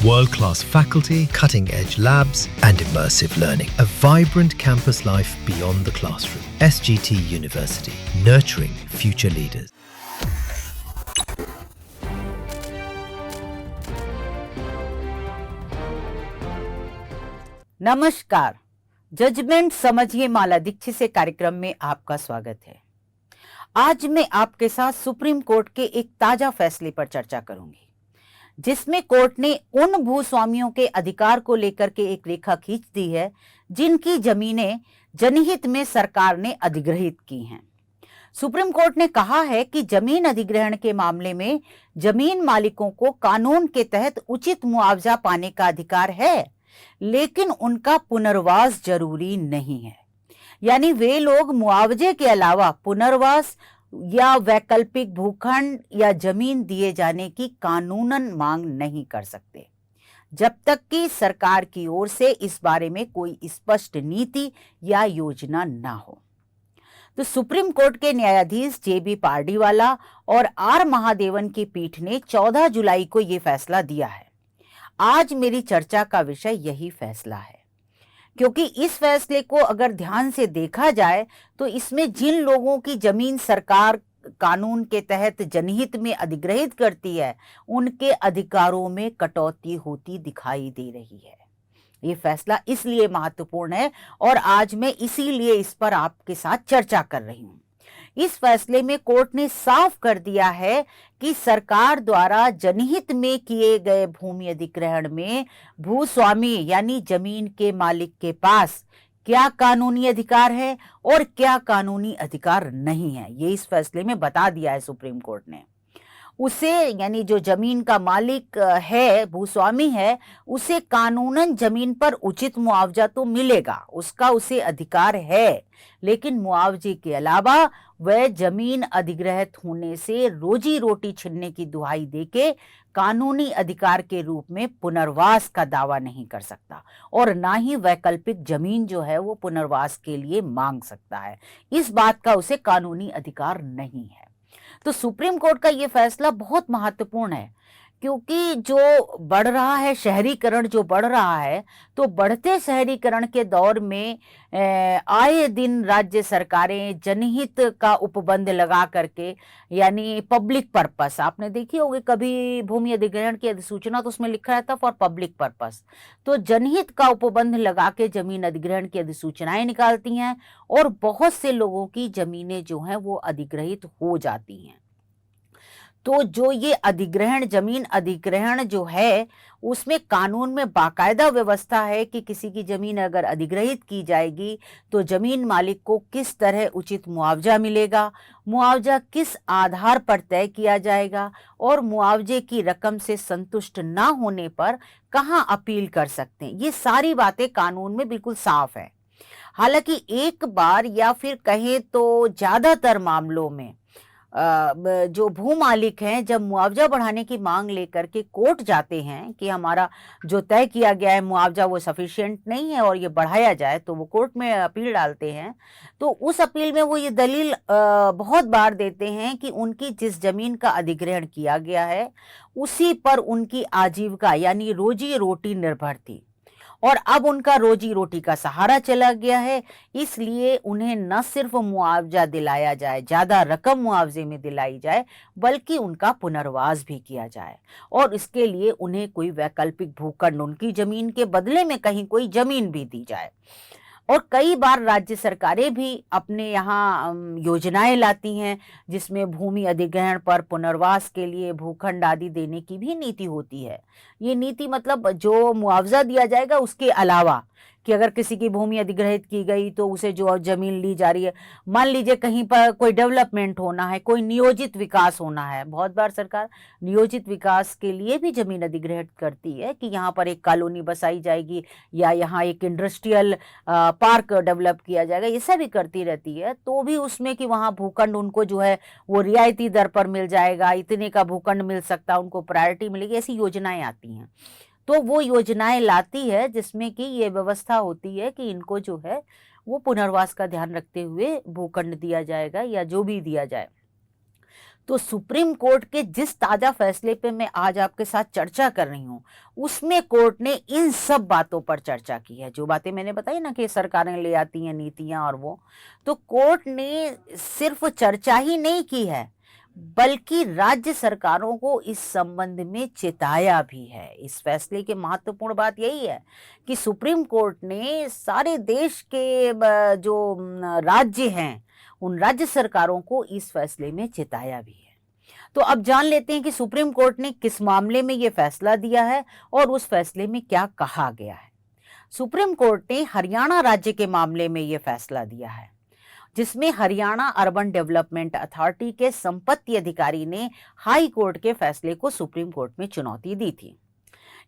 World-class faculty, cutting-edge labs and immersive learning. A vibrant campus life beyond the classroom. SGT University, nurturing future leaders. नमस्कार, judgement समझिए माला दीक्षित से कार्यक्रम में आपका स्वागत है। आज मैं आपके साथ सुप्रीम कोर्ट के एक ताजा फैसले पर चर्चा करूंगी, जिसमें कोर्ट ने उन भूस्वामियों के अधिकार को लेकर के एक रेखा खींच दी है जिनकी जमीनें जनहित में सरकार ने अधिग्रहित की हैं। सुप्रीम कोर्ट ने कहा है कि जमीन अधिग्रहण के मामले में जमीन मालिकों को कानून के तहत उचित मुआवजा पाने का अधिकार है, लेकिन उनका पुनर्वास जरूरी नहीं है। यानी वे लोग मुआवजे के अलावा पुनर्वास या वैकल्पिक भूखंड या जमीन दिए जाने की कानूनन मांग नहीं कर सकते, जब तक कि सरकार की ओर से इस बारे में कोई स्पष्ट नीति या योजना ना हो। तो सुप्रीम कोर्ट के न्यायाधीश जे.बी. पारडीवाला और आर. महादेवन की पीठ ने 14 जुलाई को यह फैसला दिया है। आज मेरी चर्चा का विषय यही फैसला है, क्योंकि इस फैसले को अगर ध्यान से देखा जाए तो इसमें जिन लोगों की जमीन सरकार कानून के तहत जनहित में अधिग्रहित करती है, उनके अधिकारों में कटौती होती दिखाई दे रही है। ये फैसला इसलिए महत्वपूर्ण है और आज मैं इसीलिए इस पर आपके साथ चर्चा कर रही हूं। इस फैसले में कोर्ट ने साफ कर दिया है कि सरकार द्वारा जनहित में किए गए भूमि अधिग्रहण में भूस्वामी यानी जमीन के मालिक के पास क्या कानूनी अधिकार है और क्या कानूनी अधिकार नहीं है, ये इस फैसले में बता दिया है सुप्रीम कोर्ट ने। उसे यानी जो जमीन का मालिक है, भूस्वामी है, उसे कानूनन जमीन पर उचित मुआवजा तो मिलेगा, उसका उसे अधिकार है, लेकिन मुआवजे के अलावा वह जमीन अधिग्रहित होने से रोजी रोटी छीनने की दुहाई देके कानूनी अधिकार के रूप में पुनर्वास का दावा नहीं कर सकता और ना ही वैकल्पिक जमीन जो है वो पुनर्वास के लिए मांग सकता है। इस बात का उसे कानूनी अधिकार नहीं है। तो सुप्रीम कोर्ट का ये फैसला बहुत महत्वपूर्ण है, क्योंकि जो बढ़ रहा है शहरीकरण जो बढ़ रहा है, तो बढ़ते शहरीकरण के दौर में आए दिन राज्य सरकारें जनहित का उपबंध लगा करके यानी पब्लिक पर्पस, आपने देखी होगी कभी भूमि अधिग्रहण की अधिसूचना तो उसमें लिखा रहता फॉर पब्लिक पर्पस, तो जनहित का उपबंध लगा के जमीन अधिग्रहण की अधिसूचनाएं निकालती हैं और बहुत से लोगों की जमीनें जो हैं वो अधिग्रहित हो जाती हैं। तो जो ये अधिग्रहण जमीन अधिग्रहण जो है उसमें कानून में बाकायदा व्यवस्था है कि किसी की जमीन अगर अधिग्रहित की जाएगी तो जमीन मालिक को किस तरह उचित मुआवजा मिलेगा, मुआवजा किस आधार पर तय किया जाएगा और मुआवजे की रकम से संतुष्ट ना होने पर कहाँ अपील कर सकते हैं। ये सारी बातें कानून में बिल्कुल साफ है। हालांकि एक बार या फिर कहें तो ज्यादातर मामलों में जो भू मालिक हैं जब मुआवजा बढ़ाने की मांग लेकर के कोर्ट जाते हैं कि हमारा जो तय किया गया है मुआवजा वो सफिशिएंट नहीं है और ये बढ़ाया जाए, तो वो कोर्ट में अपील डालते हैं। तो उस अपील में वो ये दलील बहुत बार देते हैं कि उनकी जिस जमीन का अधिग्रहण किया गया है उसी पर उनकी आजीविका यानी रोजी रोटी निर्भर थी और अब उनका रोजी रोटी का सहारा चला गया है, इसलिए उन्हें न सिर्फ मुआवजा दिलाया जाए, ज्यादा रकम मुआवजे में दिलाई जाए, बल्कि उनका पुनर्वास भी किया जाए और इसके लिए उन्हें कोई वैकल्पिक भूखंड उनकी जमीन के बदले में कहीं कोई जमीन भी दी जाए। और कई बार राज्य सरकारें भी अपने यहाँ योजनाएं लाती हैं जिसमें भूमि अधिग्रहण पर पुनर्वास के लिए भूखंड आदि देने की भी नीति होती है। ये नीति मतलब जो मुआवजा दिया जाएगा उसके अलावा कि अगर किसी की भूमि अधिग्रहित की गई तो उसे जो जमीन ली जा रही है, मान लीजिए कहीं पर कोई डेवलपमेंट होना है, कोई नियोजित विकास होना है, बहुत बार सरकार नियोजित विकास के लिए भी जमीन अधिग्रहित करती है कि यहाँ पर एक कॉलोनी बसाई जाएगी या यहाँ एक इंडस्ट्रियल पार्क डेवलप किया जाएगा, ये सब भी करती रहती है। तो भी उसमें कि वहाँ भूखंड उनको जो है वो रियायती दर पर मिल जाएगा, इतने का भूखंड मिल सकता है, उनको प्रायोरिटी मिलेगी, ऐसी योजनाएं आती हैं। तो वो योजनाएं लाती है जिसमें कि ये व्यवस्था होती है कि इनको जो है वो पुनर्वास का ध्यान रखते हुए भूखंड दिया जाएगा या जो भी दिया जाए। तो सुप्रीम कोर्ट के जिस ताजा फैसले पे मैं आज आपके साथ चर्चा कर रही हूँ, उसमें कोर्ट ने इन सब बातों पर चर्चा की है। जो बातें मैंने बताई ना कि सरकारें ले आती हैं नीतियां और वो, तो कोर्ट ने सिर्फ चर्चा ही नहीं की है, बल्कि राज्य सरकारों को इस संबंध में चेताया भी है। इस फैसले की महत्वपूर्ण बात यही है कि सुप्रीम कोर्ट ने सारे देश के जो राज्य हैं, उन राज्य सरकारों को इस फैसले में चेताया भी है। तो अब जान लेते हैं कि सुप्रीम कोर्ट ने किस मामले में यह फैसला दिया है और उस फैसले में क्या कहा गया है। सुप्रीम कोर्ट ने हरियाणा राज्य के मामले में यह फैसला दिया है, जिसमें हरियाणा अर्बन डेवलपमेंट अथॉरिटी के संपत्ति अधिकारी ने हाई कोर्ट के फैसले को सुप्रीम कोर्ट में चुनौती दी थी।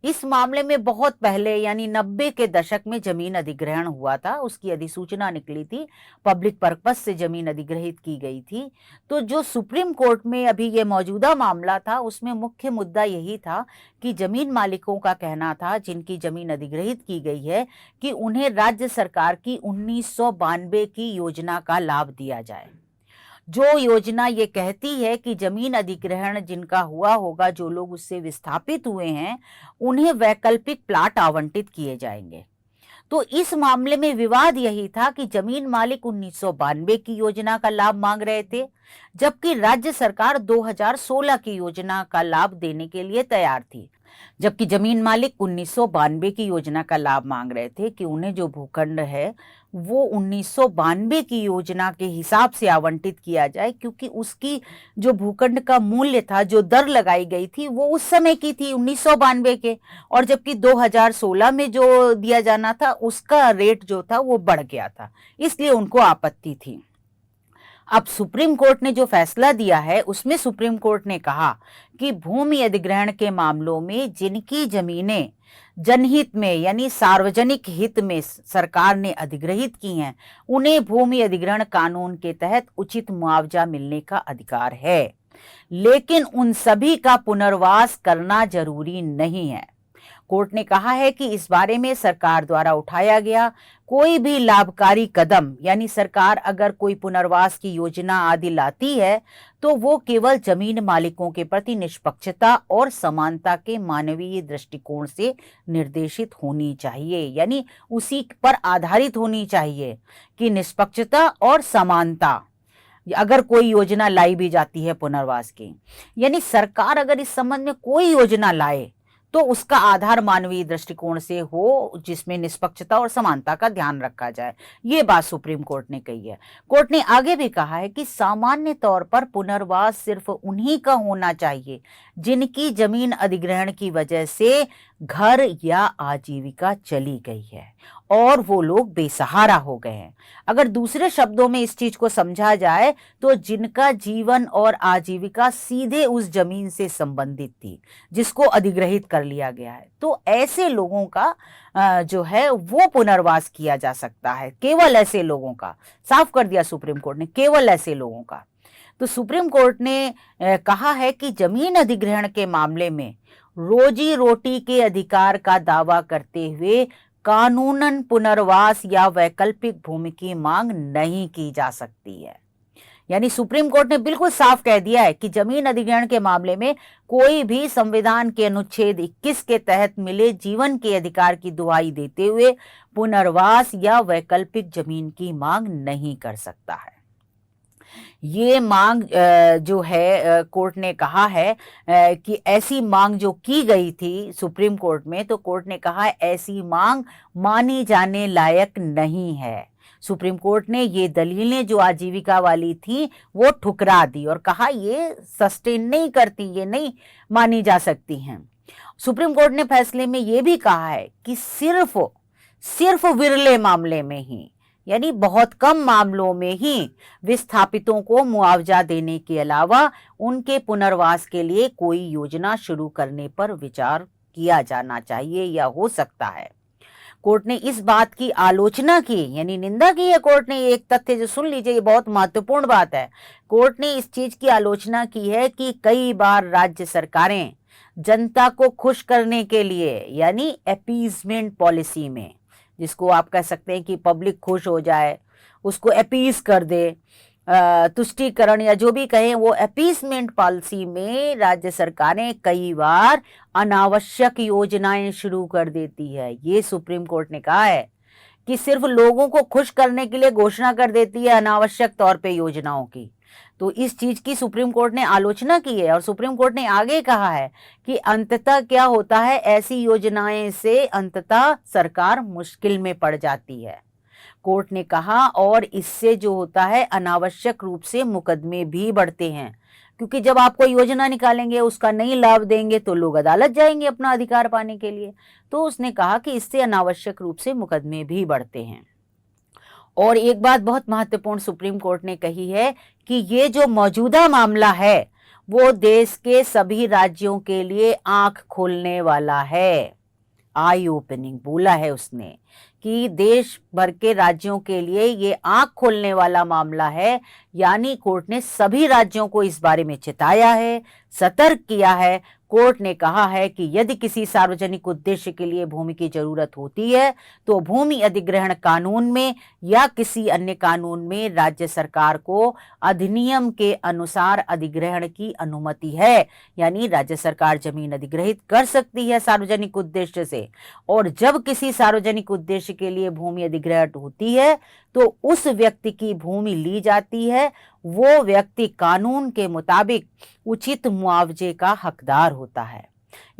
इस मामले में बहुत पहले यानी 90 के दशक में जमीन अधिग्रहण हुआ था, उसकी अधिसूचना निकली थी, पब्लिक पर्पस से जमीन अधिग्रहित की गई थी। तो जो सुप्रीम कोर्ट में अभी ये मौजूदा मामला था, उसमें मुख्य मुद्दा यही था कि जमीन मालिकों का कहना था, जिनकी जमीन अधिग्रहित की गई है, कि उन्हें राज्य सरकार की 1992 की योजना का लाभ दिया जाए। जो योजना ये कहती है कि जमीन अधिग्रहण जिनका हुआ होगा, जो लोग उससे विस्थापित हुए हैं, उन्हें वैकल्पिक प्लाट आवंटित किए जाएंगे। तो इस मामले में विवाद यही था कि जमीन मालिक 1992 की योजना का लाभ मांग रहे थे, जबकि राज्य सरकार 2016 की योजना का लाभ देने के लिए तैयार थी। जबकि जमीन मालिक 1992 की योजना का लाभ मांग रहे थे कि उन्हें जो भूखंड है वो 1992 की योजना के हिसाब से आवंटित किया जाए, क्योंकि उसकी जो भूखंड का मूल्य था, जो दर लगाई गई थी, वो उस समय की थी 1992 के, और जबकि 2016 में जो दिया जाना था उसका रेट जो था वो बढ़ गया था, इसलिए उनको आपत्ति थी। अब सुप्रीम कोर्ट ने जो फैसला दिया है, उसमें सुप्रीम कोर्ट ने कहा कि भूमि अधिग्रहण के मामलों में जिनकी जमीनें जनहित में यानी सार्वजनिक हित में सरकार ने अधिग्रहित की हैं, उन्हें भूमि अधिग्रहण कानून के तहत उचित मुआवजा मिलने का अधिकार है, लेकिन उन सभी का पुनर्वास करना जरूरी नहीं है। कोर्ट ने कहा है कि इस बारे में सरकार द्वारा उठाया गया कोई भी लाभकारी कदम, यानी सरकार अगर कोई पुनर्वास की योजना आदि लाती है, तो वो केवल जमीन मालिकों के प्रति निष्पक्षता और समानता के मानवीय दृष्टिकोण से निर्देशित होनी चाहिए, यानी उसी पर आधारित होनी चाहिए कि निष्पक्षता और समानता अगर कोई योजना लाई भी जाती है पुनर्वास की, यानी सरकार अगर इस संबंध में कोई योजना लाए तो उसका आधार मानवीय दृष्टिकोण से हो, जिसमें निष्पक्षता और समानता का ध्यान रखा जाए। ये बात सुप्रीम कोर्ट ने कही है। कोर्ट ने आगे भी कहा है कि सामान्य तौर पर पुनर्वास सिर्फ उन्हीं का होना चाहिए जिनकी जमीन अधिग्रहण की वजह से घर या आजीविका चली गई है और वो लोग बेसहारा हो गए हैं। अगर दूसरे शब्दों में इस चीज को समझा जाए तो जिनका जीवन और आजीविका सीधे उस जमीन से संबंधित थी जिसको अधिग्रहित कर लिया गया है, तो ऐसे लोगों का जो है वो पुनर्वास किया जा सकता है, केवल ऐसे लोगों का। साफ कर दिया सुप्रीम कोर्ट ने, केवल ऐसे लोगों का। तो सुप्रीम कोर्ट ने कहा है कि जमीन अधिग्रहण के मामले में रोजी रोटी के अधिकार का दावा करते हुए कानूनन पुनर्वास या वैकल्पिक भूमि की मांग नहीं की जा सकती है। यानी सुप्रीम कोर्ट ने बिल्कुल साफ कह दिया है कि जमीन अधिग्रहण के मामले में कोई भी संविधान के अनुच्छेद 21 के तहत मिले जीवन के अधिकार की दुहाई देते हुए पुनर्वास या वैकल्पिक जमीन की मांग नहीं कर सकता है। ये मांग जो है कोर्ट ने कहा है कि ऐसी मांग जो की गई थी सुप्रीम कोर्ट में, तो कोर्ट ने कहा ऐसी मांग मानी जाने लायक नहीं है। सुप्रीम कोर्ट ने ये दलीलें जो आजीविका वाली थी वो ठुकरा दी और कहा ये सस्टेन नहीं करती, ये नहीं मानी जा सकती हैं। सुप्रीम कोर्ट ने फैसले में ये भी कहा है कि सिर्फ विरले मामले में ही, यानी बहुत कम मामलों में ही विस्थापितों को मुआवजा देने के अलावा उनके पुनर्वास के लिए कोई योजना शुरू करने पर विचार किया जाना चाहिए या हो सकता है। कोर्ट ने इस बात की आलोचना की, यानी निंदा की है कोर्ट ने। एक तथ्य जो सुन लीजिए, ये बहुत महत्वपूर्ण बात है। कोर्ट ने इस चीज की आलोचना की है कि कई बार राज्य सरकारें जनता को खुश करने के लिए, यानी अपीजमेंट पॉलिसी में, जिसको आप कह सकते हैं कि पब्लिक खुश हो जाए, उसको अपीज कर दे, तुष्टीकरण या जो भी कहें वो अपीसमेंट पॉलिसी में राज्य सरकारें कई बार अनावश्यक योजनाएं शुरू कर देती है। ये सुप्रीम कोर्ट ने कहा है कि सिर्फ लोगों को खुश करने के लिए घोषणा कर देती है अनावश्यक तौर पे योजनाओं की। तो इस चीज की सुप्रीम कोर्ट ने आलोचना की है और सुप्रीम कोर्ट ने आगे कहा है कि अंततः क्या होता है, ऐसी योजनाएं से अंततः सरकार मुश्किल में पड़ जाती है। कोर्ट ने कहा और इससे जो होता है अनावश्यक रूप से मुकदमे भी बढ़ते हैं, क्योंकि जब आप कोई योजना निकालेंगे उसका नहीं लाभ देंगे तो लोग अदालत जाएंगे अपना अधिकार पाने के लिए। तो उसने कहा कि इससे अनावश्यक रूप से मुकदमे भी बढ़ते हैं। और एक बात बहुत महत्वपूर्ण सुप्रीम कोर्ट ने कही है कि ये जो मौजूदा मामला है वो देश के सभी राज्यों के लिए आंख खोलने वाला है। आई ओपनिंग बोला है उसने कि देश भर के राज्यों के लिए ये आंख खोलने वाला मामला है। यानी कोर्ट ने सभी राज्यों को इस बारे में चेताया है, सतर्क किया है। कोर्ट ने कहा है कि यदि किसी सार्वजनिक उद्देश्य के लिए भूमि की जरूरत होती है तो भूमि अधिग्रहण कानून में या किसी अन्य कानून में राज्य सरकार को अधिनियम के अनुसार अधिग्रहण की अनुमति है। यानी राज्य सरकार जमीन अधिग्रहित कर सकती है सार्वजनिक उद्देश्य से। और जब किसी सार्वजनिक उद्देश्य के लिए भूमि अधिग्रहण होती है तो उस व्यक्ति की भूमि ली जाती है, वो व्यक्ति कानून के मुताबिक उचित मुआवजे का हकदार होता है।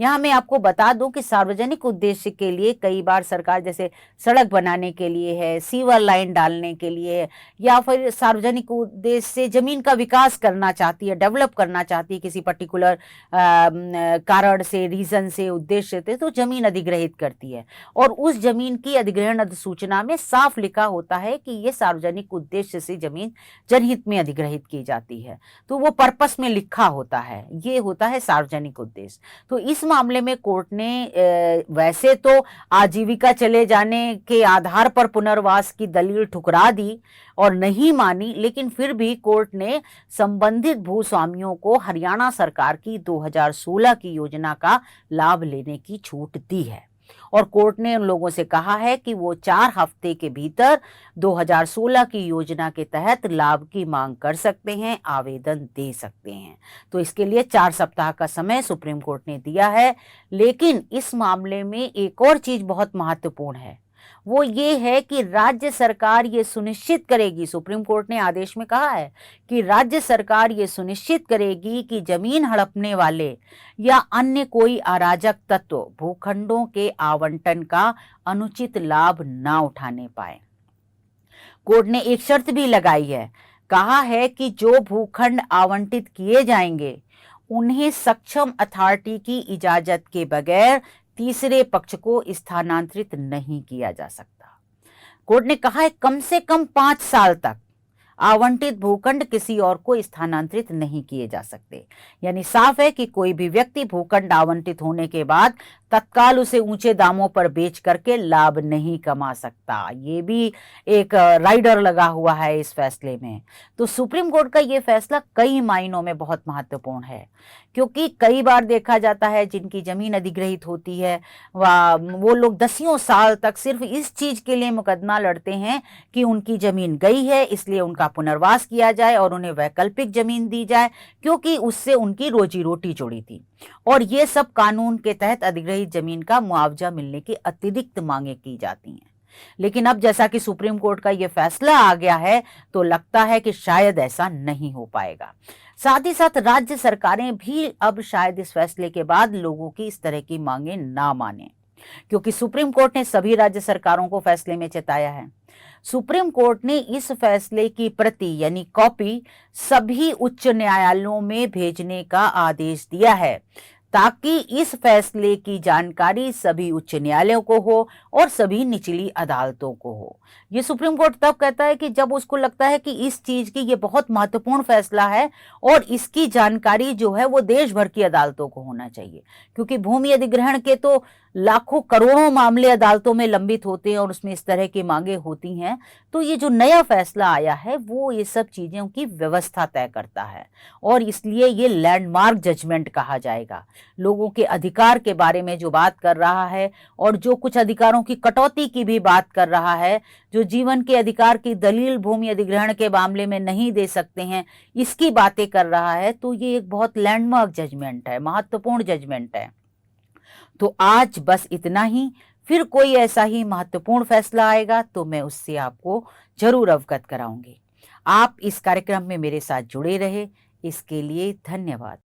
यहाँ मैं आपको बता दूं कि सार्वजनिक उद्देश्य के लिए कई बार सरकार जैसे सड़क बनाने के लिए है, सीवर लाइन डालने के लिए है, या फिर सार्वजनिक उद्देश्य से जमीन का विकास करना चाहती है, डेवलप करना चाहती है किसी पर्टिकुलर कारण से, रीजन से, उद्देश्य से, तो जमीन अधिग्रहित करती है। और उस जमीन की अधिग्रहण अधिसूचना में साफ लिखा होता है कि ये सार्वजनिक उद्देश्य से जमीन जनहित में अधिग्रहित की जाती है। तो वो पर्पस में लिखा होता है, ये होता है सार्वजनिक उद्देश्य। तो इस मामले में कोर्ट ने वैसे तो आजीविका चले जाने के आधार पर पुनर्वास की दलील ठुकरा दी और नहीं मानी, लेकिन फिर भी कोर्ट ने संबंधित भूस्वामियों को हरियाणा सरकार की 2016 की योजना का लाभ लेने की छूट दी है। और कोर्ट ने उन लोगों से कहा है कि वो 4 हफ्ते के भीतर 2016 की योजना के तहत लाभ की मांग कर सकते हैं, आवेदन दे सकते हैं। तो इसके लिए 4 सप्ताह का समय सुप्रीम कोर्ट ने दिया है। लेकिन इस मामले में एक और चीज बहुत महत्वपूर्ण है, वो ये है कि राज्य सरकार ये सुनिश्चित करेगी, सुप्रीम कोर्ट ने आदेश में कहा है कि राज्य सरकार ये सुनिश्चित करेगी कि जमीन हड़पने वाले या अन्य कोई अराजक तत्व भूखंडों के आवंटन का अनुचित लाभ ना उठाने पाए। कोर्ट ने एक शर्त भी लगाई है, कहा है कि जो भूखंड आवंटित किए जाएंगे उन्हें सक्षम अथॉरिटी की इजाजत के बगैर तीसरे पक्ष को स्थानांतरित नहीं किया जा सकता। कोर्ट ने कहा है कम से कम 5 साल तक आवंटित भूखंड किसी और को स्थानांतरित नहीं किए जा सकते। यानी साफ है कि कोई भी व्यक्ति भूखंड आवंटित होने के बाद तत्काल उसे ऊंचे दामों पर बेच करके लाभ नहीं कमा सकता। ये भी एक राइडर लगा हुआ है इस फैसले में। तो सुप्रीम कोर्ट का ये फैसला कई मायनों में बहुत महत्वपूर्ण है, क्योंकि कई बार देखा जाता है जिनकी जमीन अधिग्रहित होती है वो लोग 10 साल तक सिर्फ इस चीज के लिए मुकदमा लड़ते हैं कि उनकी जमीन गई है, इसलिए उनका पुनर्वास किया जाए और उन्हें वैकल्पिक जमीन दी जाए, क्योंकि उससे उनकी रोजी रोटी जुड़ी थी। और ये सब कानून के तहत अधिग्रहित जमीन का मुआवजा मिलने की अतिरिक्त मांगे की जाती हैं। लेकिन अब जैसा कि सुप्रीम कोर्ट का ये फैसला आ गया है तो लगता है कि शायद ऐसा नहीं हो पाएगा। साथ ही साथ राज्य सरकारें भी अब शायद इस फैसले के बाद लोगों की इस तरह की मांगे ना माने, क्योंकि सुप्रीम कोर्ट ने सभी राज्य सरकारों को फैसले में चेताया है। सुप्रीम कोर्ट ने इस फैसले की प्रति यानी कॉपी सभी उच्च न्यायालयों में भेजने का आदेश दिया है, ताकि इस फैसले की जानकारी सभी उच्च न्यायालयों को हो और सभी निचली अदालतों को हो। ये सुप्रीम कोर्ट तब कहता है कि जब उसको लगता है कि इस चीज की ये बहुत महत्वपूर्ण फैसला है और इसकी जानकारी जो है वो देश भर की अदालतों को होना चाहिए, क्योंकि भूमि अधिग्रहण के तो लाखों करोड़ों मामले अदालतों में लंबित होते हैं और उसमें इस तरह की मांगे होती हैं, तो ये जो नया फैसला आया है वो ये सब चीज़ों की व्यवस्था तय करता है और इसलिए ये लैंडमार्क जजमेंट कहा जाएगा। लोगों के अधिकार के बारे में जो बात कर रहा है और जो कुछ अधिकारों की कटौती की भी बात कर रहा है, जो जीवन के अधिकार की दलील भूमि अधिग्रहण के मामले में नहीं दे सकते हैं, इसकी बातें कर रहा है, तो ये एक बहुत लैंडमार्क जजमेंट है, महत्वपूर्ण जजमेंट है। तो आज बस इतना ही। फिर कोई ऐसा ही महत्वपूर्ण फैसला आएगा तो मैं उससे आपको जरूर अवगत कराऊंगी। आप इस कार्यक्रम में मेरे साथ जुड़े रहे, इसके लिए धन्यवाद।